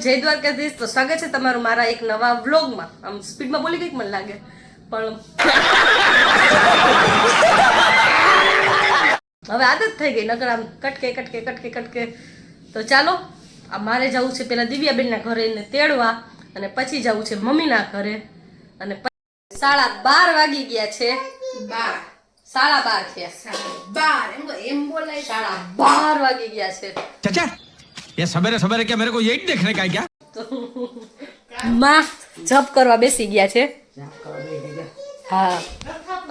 જય દ્વારકાધીશ. તો સ્વાગત છે તમારું મારા એક નવા વ્લોગમાં. આમ સ્પીડમાં બોલી ગઈ મને લાગે, પણ હવે આદત થઈ ગઈ, નકર આમ કટકે. તો ચાલો, આ મારે જવું છે પેલા દિવ્યાબેનના ઘરે એને તેડવા, અને પછી જવું છે મમ્મીના ઘરે. અને 12:30 વાગી ગયા છે. 12:30 થયા. એમ બોલાય 12:30 વાગી ગયા છે. चाचा ये सवेरे सवेरे क्या मेरे को यही देखने का है क्या? માં જપ કરવા બેસી ગયા છે. હા,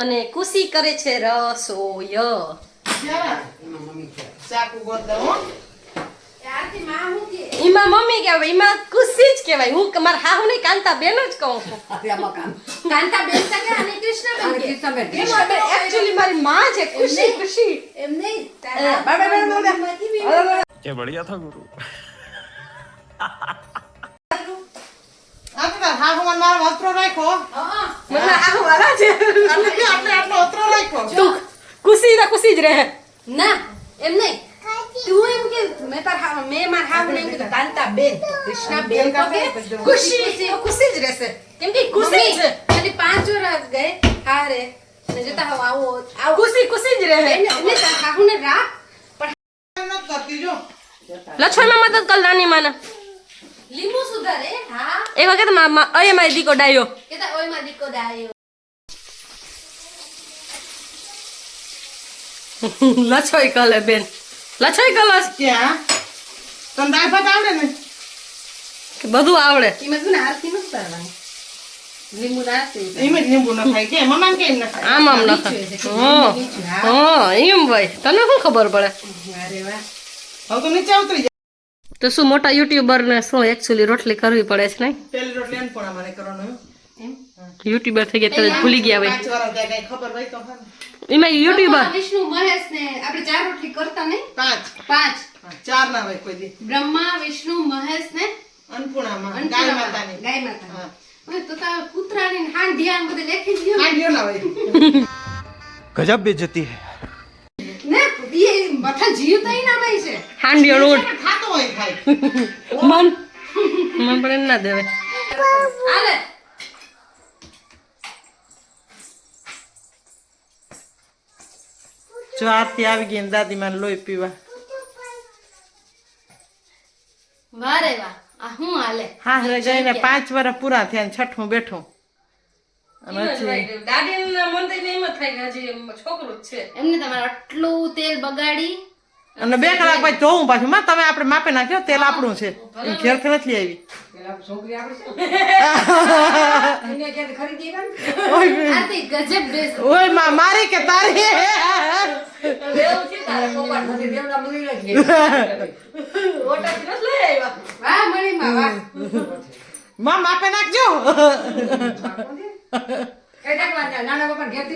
અને ખુશી કરે છે રસોય. ઈમાં મમ્મી કહેવાય, ઈમાં ખુશી જ કહેવાય. હું મારા હાહુ નહીં, કાંતા બેન જ કહું છું. કાંતા બેન તો કે અને કૃષ્ણબેન કે એક્ચ્યુઅલી મારી માં છે ખુશી. એમ નહીં क्या बढ़िया था गुरु. આપણા હાહુમાં મારો અતરો રાખ્યો. મને હાહુ વાલા છે. આપણે આટલો અતરો રાખ્યો. તું ખુશી જ રહે. ના એમ નહીં, તું એમ કે મેં માર હાહુ ને એમ કીધું કાંતા બેન, કૃષ્ણા બેન તો કે ખુશી જ રહેશે. કેમ કે ખુશી છે. અને 5 વર્ષ ગए હારે ને જતા હો આવો ખુશી જ રહે. એને કાહુને રાખ નથી કરતી જો. લક્ષ્મણ માં મદદ કર નાની માને. લીંબુ સુધારે હા એક વખત અય મારી દીકો ડાયો. કેતા ઓય માં દીકો દાયો લછોઈ કલે બેન, લછોઈ કલસ ક્યાં તને દાળ ભાત આવડે ને? બધું આવડે. ઈમાં શું આરતી ન કરવાની લીંબુ નાખી એમ જ લીંબુ ન ખાય કે મમ્મા કેમ ન ખાય? આમ ન એમ ભાઈ, તને શું ખબર પડે? અરે વાહ હવે તો નીચે ઉતરી જાય. તો શું મોટા યુટ્યુબર ને શું એકચ્યુઅલી રોટલી કરવી પડે છે નહીં? પેલી રોટલી એમ પણ અમારે કરવાનું એમ યુટ્યુબર થઈ ગયા ત્યારે ભૂલી ગયા ભાઈ. 5 વર્ષ જાય કઈ ખબર હોય તો ખરા. એમાં યુટ્યુબર વિષ્ણુ મહેશ ને આપણે 4 રોટલી કરતા નહીં 5 5 4 ના હોય કોઈ દી. બ્રહ્મા વિષ્ણુ મહેશ ને અન્નપૂર્ણામાં ગાય માતાની. ગાય માતા ઓય તો તા કૂતરાની ને હાંડિયા ને બધે લેખી દીધું હાંડિયો ના હોય. गजब बेइज्जती है. ને એ મઠા જીવ તો ના મય છે હાંડિયો રોડ ખાતો હોય ખાય. મન પણ ના દેવે. આલે જો આરતી આવી ગઈ ને દાદી માં લોહી પીવા. વારે વાહ આ હું હાલે હા રે જઈને 5 વર્ષ પૂરા થયા ને છઠ્ઠું બેઠું. અને હજી દાદીના મન તો એમ જ થાય કે હજી છોકરું જ છે. એમને તમારે આટલું તેલ બગાડી અને 2 કલાક પછી ધોવું પાછું. માં તમે આપણે માપે નાખ્યો તેલ આપણું છે એ ઘેરથી નથી આવી. આરતી ગજબ બેસ ઓય માં મારી કે તારી? વાહ મળી માં વાહ માં માપે નાખજો.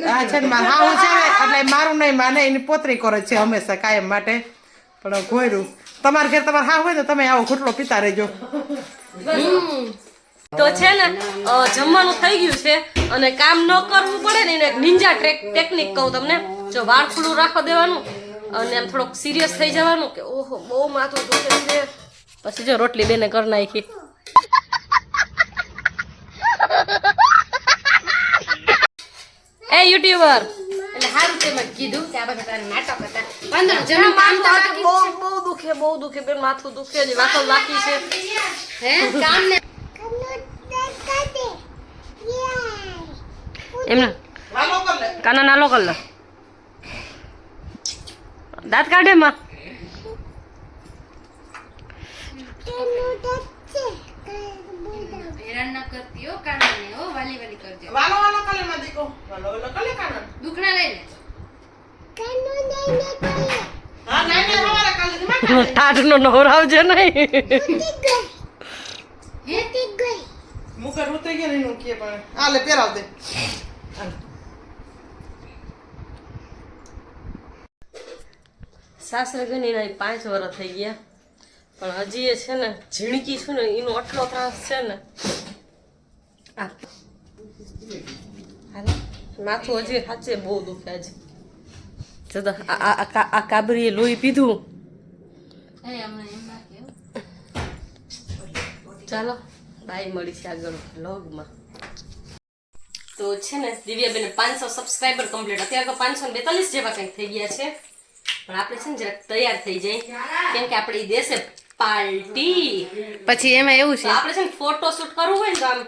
હા છે ને માં હાવું છે ને એટલે મારું નહીં માને એની પોતરી કરે છે હંમેશા કાયમ માટે. પણ ઘોયરું તમારે ઘેર તમારે હાવ હોય ને તમે આવો ઘૂંટલો પીતા રહેજો. તો છે ને જમવાનું થઈ ગયું છે, અને કામ ન કરવું પડે ને એને નિંજા ટેકનિક કહું તમને. જો વાળ ખુલ્લું રાખવા દેવાનું અને આમ થોડોક સિરિયસ થઈ જવાનું કે ઓહો બહુ માથું દુખે છે. પછી જો રોટલી બેને કરી નાખી. એ યુટ્યુબર એટલે હારું તે મને કીધું કે આ બધા તારા નાટક હતા વાંધો નહીં જમવાનું કામ તો બાકી બહુ દુખે બેન, માથું દુખે છે, વાતો બાકી છે. હે કામ ને એમને હાલો કર લે. કાના નાલો કર લે. દાંત કાઢે માં. હેરાન ન કરતી હો કામને હો વાલી વાલી કરજો વાલો વાલો કલે માં દીકો. વાલો વાલો કલે કાના. દુખણા લઈ લે હા નહીં નહીં હવારે કલે માં. ટાઢનો નવરાવજે નહીં. મુખે રૂતી ગઈ ને એનું કે પણ આ લે પહેરાવ દે. સાસરે ગઈ ને 5 વર્ષ થઈ ગયા, પણ હજી એ છે ને ઝીણકી છું ને એનો આટલો ત્રાસ છે ને. માથું હજી સાચે બહુ દુખે છે. આ કાબરીએ લોહી પીધું. એ અમને એમ લાગે ચાલો બાય, મળી છે આગળ વ્લોગમાં. તો છે ને દિવ્યાબેન 500 સબસ્ક્રાઇબર કમ્પ્લીટ, અત્યારે તો 542 જેવા કંઈક થઈ ગયા છે. પણ આપણે છે ને જરાક તૈયાર થઈ જાય, કેમ કે આપણે ઈ દેશે પાર્ટી. પછી એમાં એવું તો છે આપણે છે ને ફોટો શૂટ કરવું હોય ને તો આમ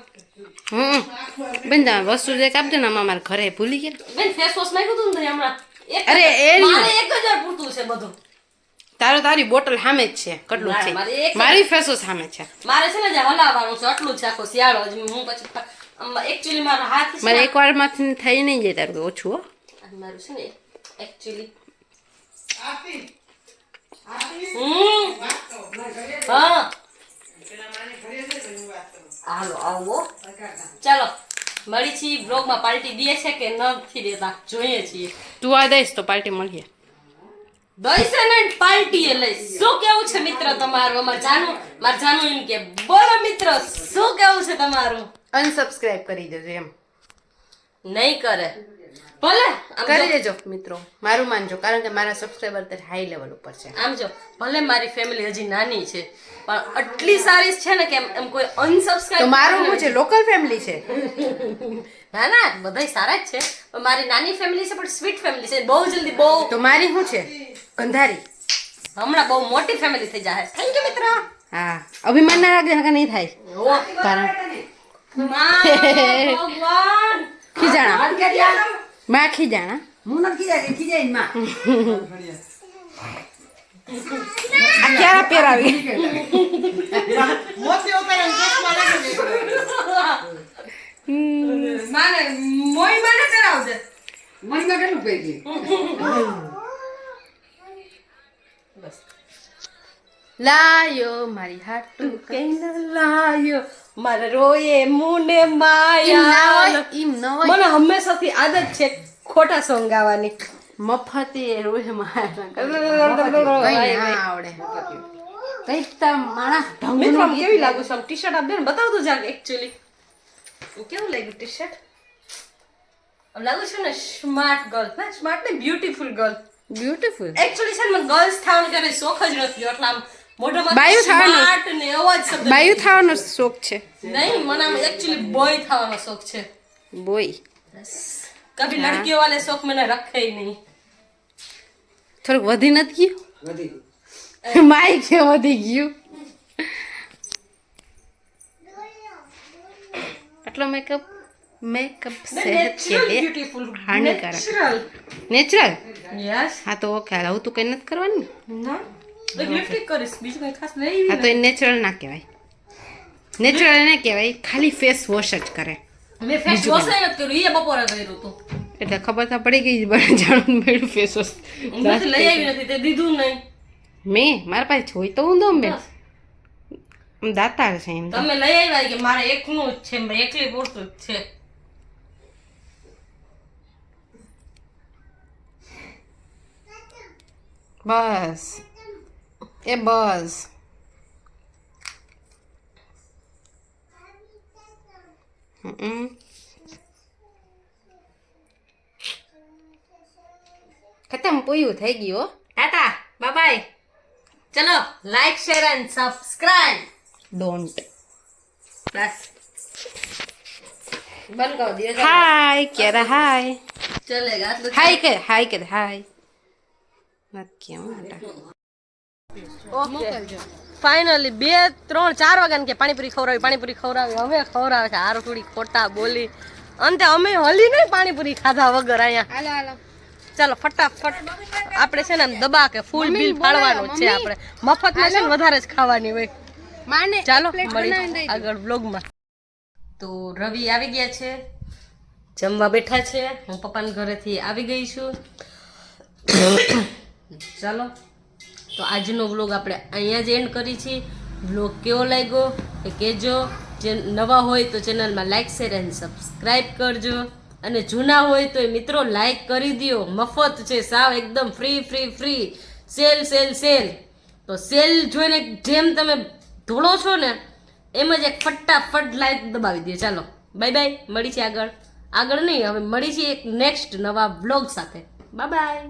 બેન તમે વસ્તુ જે કાપજો ને અમારા ઘરે ભૂલી ગયા. બેન ફેસ વોશ માંગ્યું હતું ને હમણાં અરે, એ મારે 1000 પૂરતું છે બધું. તારી બોટલ સામે જ છે કેટલું ના, છે મારે એક જ. મારી ફેસો સામે છે. મારે છે ને જે હલાવવાનું છે આટલું જ છે આખો શિયાળો જ. હું પછી એકચ્યુઅલી મારો હાથ છે મને ને, એક વાર માંથી થઈ નહીં જાય તારું ઓછું હો. આ મારું છે ને એકચ્યુઅલી હા હાલો આવો. ચાલો મળી છીએ બ્લોગમાં. પાર્ટી દે છે કે નથી દેતા જોઈએ છીએ. તું આ દઈશ તો પાર્ટી મળીએ. દઈશે ને પાર્ટી એ લઈશ. શું કેવું છે મિત્ર તમારું? માર જાનું એમ કે બોલો મિત્ર શું કેવું છે તમારું? અનસબસ્ક્રાઇબ કરી દેજો એમ નહીં કરે ભલે આમ કરી જો- દેજો મિત્રો, મારું માનજો, કારણ કે મારા સબસ્ક્રાઇબર અત્યારે હાઈ લેવલ ઉપર છે. આમ જો ભલે મારી ફેમિલી હજી નાની છે પણ આટલી સારી છે ને કે એમ કોઈ તો અનસબસ્ક્રાઇબ મારું શું છે, લોકલ ફેમિલી છે. ના ના બધાય સારા જ છે પણ મારી નાની ફેમિલી છે પણ સ્વીટ ફેમિલી છે. બહુ જલ્દી બહુ તો મારી શું છે, ગંધારી. હમણાં બહુ મોટી ફેમિલી થઈ જાય. થેન્ક યુ મિત્ર. હા, અભિમાન ના રાખજે, હકા નહીં થાય. ઓ કારણ માં ભગવાન ખીજાણા માં ખીજાણા આ ક્યારે પહેરાવી મોતી ઉતારે ચશ્મા લાગે માને મોઈ મને કરાવજે. લાયો મારી હાટુ કઈને લાયો મારે રોયે મુને ઈમ ના માયા. હોય, ઈમ ન હોય. મને હંમેશાથી આદત છે ખોટા સોંગ ગાવાની. મફતી રોજ મારા કઈ મિત્ર ના આવડે કઈક તા માણસ આમ કેવી લાગુ છે? આમ ટી-શર્ટ આપ દે ને, બતાવ તો જરાક એકચ્યુઅલી કેવું લાગ્યું ટી-શર્ટ? આમ લાગુ છે ને સ્માર્ટ ગર્લ. ના સ્માર્ટ ને બ્યુટીફુલ ગર્લ. બ્યુટીફુલ. એકચ્યુઅલી છે ને મને ગર્લ્સ થવાનું ક્યારેય શોખ જ નથી, એટલે આમ મોઢામાં બાયું થવાનું. સ્માર્ટ ને એવો જ શબ્દ બાયુ થવાનો શોખ છે. નહીં, મને આમ એકચ્યુઅલી બોય થવાનો શોખ છે. બોય કભી લડકીઓ વાલે શોખ मैंने रखे ही नहीं. થોડુંક વધી નથી ગયું માય કે વધી ગયું આટલો મેકઅપ સેહત કે Natural लिए beautiful. હાનિકારક. Natural. નેચરલ. Yes. હા તો ઓકે, આવું તું કઈ નથી કરવાનું ને. ના એક લિપસ્ટિક કરીશ, બીજું કઈ ખાસ નહીં. હા તો એ નેચરલ ના કહેવાય. નેચરલ એને કહેવાય ખાલી ફેસ વોશ જ કરે, મેં ફેસ વોશ નથી કર્યું, એ બપોરે કર્યું હતું. એટલે ખબર તો પડી ગઈ બને જાણું મળ્યું ફેસ વોશ. હું નથી લઈ આવી નથી, તે દીધું નહીં. મેં મારા પાસે જોઈ તો હું દઉં બેન, દાતાર છે એમ તો. તમે લઈ આવ્યા કે મારે એકનું જ છે, મારે એકલી પૂરતું જ છે. બસ એ બસ ખતમ પૂયું થઈ ગયું હો. Tata bye bye. ચલો like share and subscribe. Don't. બસ બંધ કરી દો. હાય ક્યારે હાય ચલેગા આટલું હાય કે હાય કે હાય નથી કેમ ઓકે ફાઇનલી 2, 3, 4 વાગ્યા કે પાણીપુરી ખવડાવી હવે ખવડાવે છે. હારું થોડી ખોટા બોલી અંતે અમે હલી નહીં પાણીપુરી ખાધા વગર અહીંયા. હાલો હાલો ચાલો ફટાફટ આપણે છે ને આમ દબા કે ફૂલ બિલ ફાળવાનું જ છે. આપણે મફતમાં છે ને વધારે જ ખાવાની હોય. માને ચાલો plate બનાવીને મળી દઈ દો. આગળ બ્લોગમાં. તો રવિ આવી ગયા છે, જમવા બેઠા છે. હું પપ્પાના ઘરેથી આવી ગઈ છું. ચાલો તો આજનો વ્લોગ આપણે અહીંયા જ એન્ડ કરી છીએ. વ્લોગ કેવો લાગ્યો એ કહેજો. જે નવા હોય તો ચેનલમાં લાઈક શેર એન્ડ સબસ્ક્રાઈબ કરજો, અને જૂના હોય તો એ મિત્રો લાઈક કરી દો. મફત છે સાવ, એકદમ ફ્રી. સેલ તો સેલ જોઈને જેમ તમે ધોળો છો ને એમ જ એક ફટાફટ લાઈક દબાવી દો. ચાલો બાય બાય, મળી છે આગળ નહીં, હવે મળી છે એક નેક્સ્ટ નવા વ્લોગ સાથે. Bye bye.